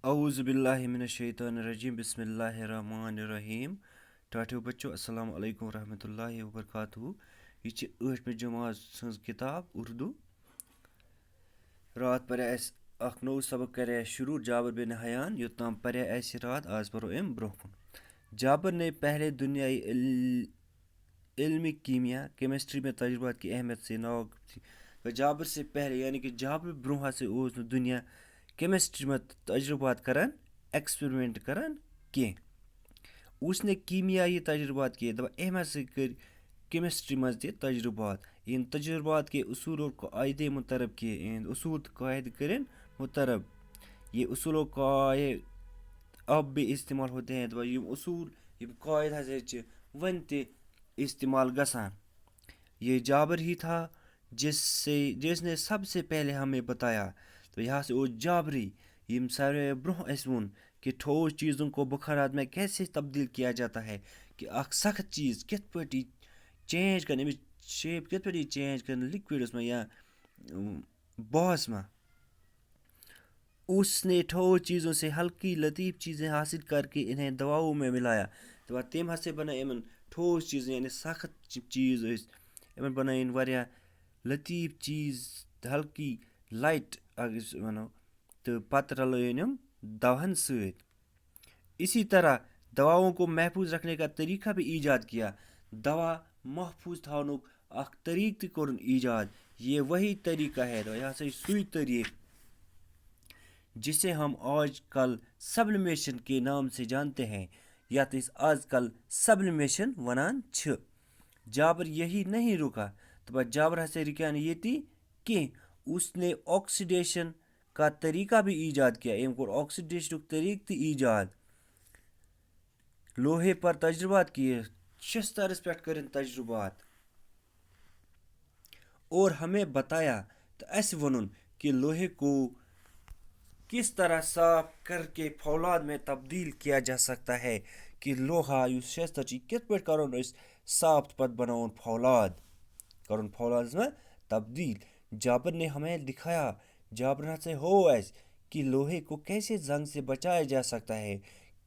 اعوذ باللہ من الشیطان الرجیم بسم اللہ الرحمن الرحیم ٹاٹھیو بچو السلام علیکم ورحمۃ اللہ وبرکاتہ یہ 8 جماعت سٕنٛز کتاب اردو رات پرے اَسہِ اکھ نوٚو سبق کرے اَسہِ شروع جابر بن حیان یوٚتام پرے اَسہِ رات آز پرو اَمہِ برونٛہہ کُن جابر نے پہلے دنیائی علم کیمیا کیمسٹری میں تجربات کی اہمیت سے ناواقف تھی جابر سے پہلے یعنی کہ جابر برونٛہہ ہسا اوس نہٕ دُنیا کیمسٹری منٛز تجربات کران ایکسپیرمنٹ کران کینٛہہ اس نے کیمیائی تجربات کیے دپان أمۍ ہسا کٔرۍ کیمسٹری منٛز تہِ تجربات ان تجربات کے اصول اور قاعدے مترب کیے ان اصول تہٕ قاعدٕ کٔرِنۍ مترب یہ اصول و قاعدے اب بھی استعمال ہوتے ہیں دپان یِم اصوٗل یِم قاعدٕ ہسا چھِ وۄنۍ تہِ استعمال گژھان یہ جابر ہی تھا جس نے سب سے پہلے ہمیں بتایا تو یہ ہسا اوس جابری یم ساروی برونٛہہ اَسہِ ووٚن کہ ٹھوس چیٖزن کو بخارات میں کیسے تبدیل کیا جاتا ہے کہ اکھ سخت چیٖز کِتھ پٲٹھۍ یی چینج کرنہٕ أمِچ شیپ کِتھ پٲٹھۍ یی چینج کرنہٕ لِکوِڈس منٛز یا بہس منٛز اس نے ٹھوس چیٖزوں سے ہلکی لطیف چیزیں حاصل کر کے انہیں دواؤں میں ملایا دپان تٔمۍ ہسا بنٲے یِمن ٹھوس چیٖز یعنی سخت چیٖز ٲسۍ یِمن بنٲیِن واریاہ لطیف چیٖز ہلکی لایٹ اگر أسۍ وَنو تہٕ پتہٕ رلٲیِن یِم دواہن سۭتۍ اسی طرح دواؤں کو محفوظ رکھنے کا طریقہ بھی ایجاد کیا دوا محفوظ تھاونُک اکھ طریقہٕ تہِ کوٚرُن ایجاد یہ وہی طریقہ ہے یہ ہسا چھُ سُے طریقہٕ جسے ہم آج کل سبلمیشن کے نام سے جانتے ہیں یتھ أسۍ آز کل سبلمیشن ونان چھِ جابر یہی نہیں رکا دپان جابر ہسا رُکیو نہٕ ییٚتی کینٛہہ اس نے آکسیڈیشن کا طریقہ بھی ایجاد کیا أمۍ کوٚر آکسیڈیشنُک طریقہٕ تہِ ایجاد لوہے پر تجربات کیے شستٕرس پٮ۪ٹھ کٔرِنۍ تجربات اور ہمیں بتایا تہٕ اَسہِ ووٚنُن کہ لوہے کو کس طرح صاف کر کے فولاد میں تبدیل کیا جا سکتا ہے کہ لوہا یُس شستٕر چھُ یہِ کِتھ پٲٹھۍ کرون أسۍ صاف تہٕ پتہٕ بناوون فولاد کرون فولادس منٛز تبدیل جابر نے ہمیں دکھایا جابر ہسا ہوو اَسہِ کہ لوہے کو کیسے زنگ سے بچایا جا سکتا ہے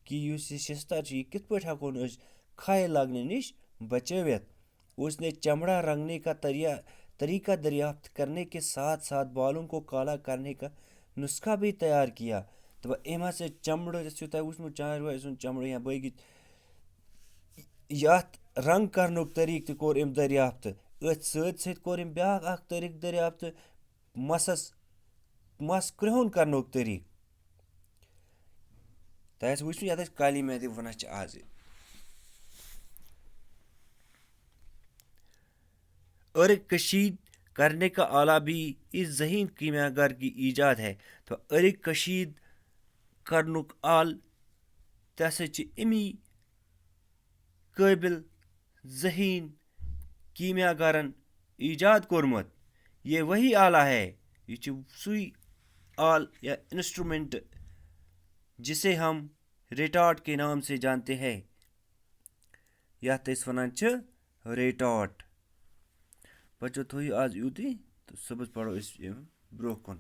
کہ یُس یہِ شستٕر چھُ یہِ کِتھ پٲٹھۍ ہٮ۪کون أسۍ کھاے لگنہٕ نِش بچٲوِتھ اس نے چمڑا رنگنے کا طریقہ دریافت کرنے کے ساتھ ساتھ بالوں کو کالا کرنے کا نسخہ بھی تیار کیا دپان أمۍ ہسا چمڑٕ یُس چھُ تۄہہِ وٕچھمُت چاروٲے سُنٛد چمڑٕ یا باقٕے یتھ رنگ کرنُک طریقہٕ تہِ کوٚر أمۍ دریافت أتھۍ سۭتۍ سۭتۍ کوٚر أمۍ بیٛاکھ اکھ طریقہٕ دریافت مس کرٛہُن کرنُک طریقہٕ تۄہہِ آسہِ وٕچھمُت یتھ أسۍ کالی محدِ ونان چھِ آزٕ ارق کشید کرنے کا آلہ بھی اس ذہین کیمیا گر کی ایجاد ہے تو ارق کشید کرنُک آل تہِ ہسا چھِ امی قٲبل ذہین کیمیا گرن ایجاد کوٚرمُت یہ وہی آلہ ہے یہ چھُ سُے آل یا انسٹرومنٹ جسے ہم ریٹارٹ کے نام سے جانتے ہیں یتھ أسۍ ونان چھِ ریٹارٹ بچو تھٲیِو آز یُتُے تہٕ صُبحس پرو أسۍ برونٛہہ کُن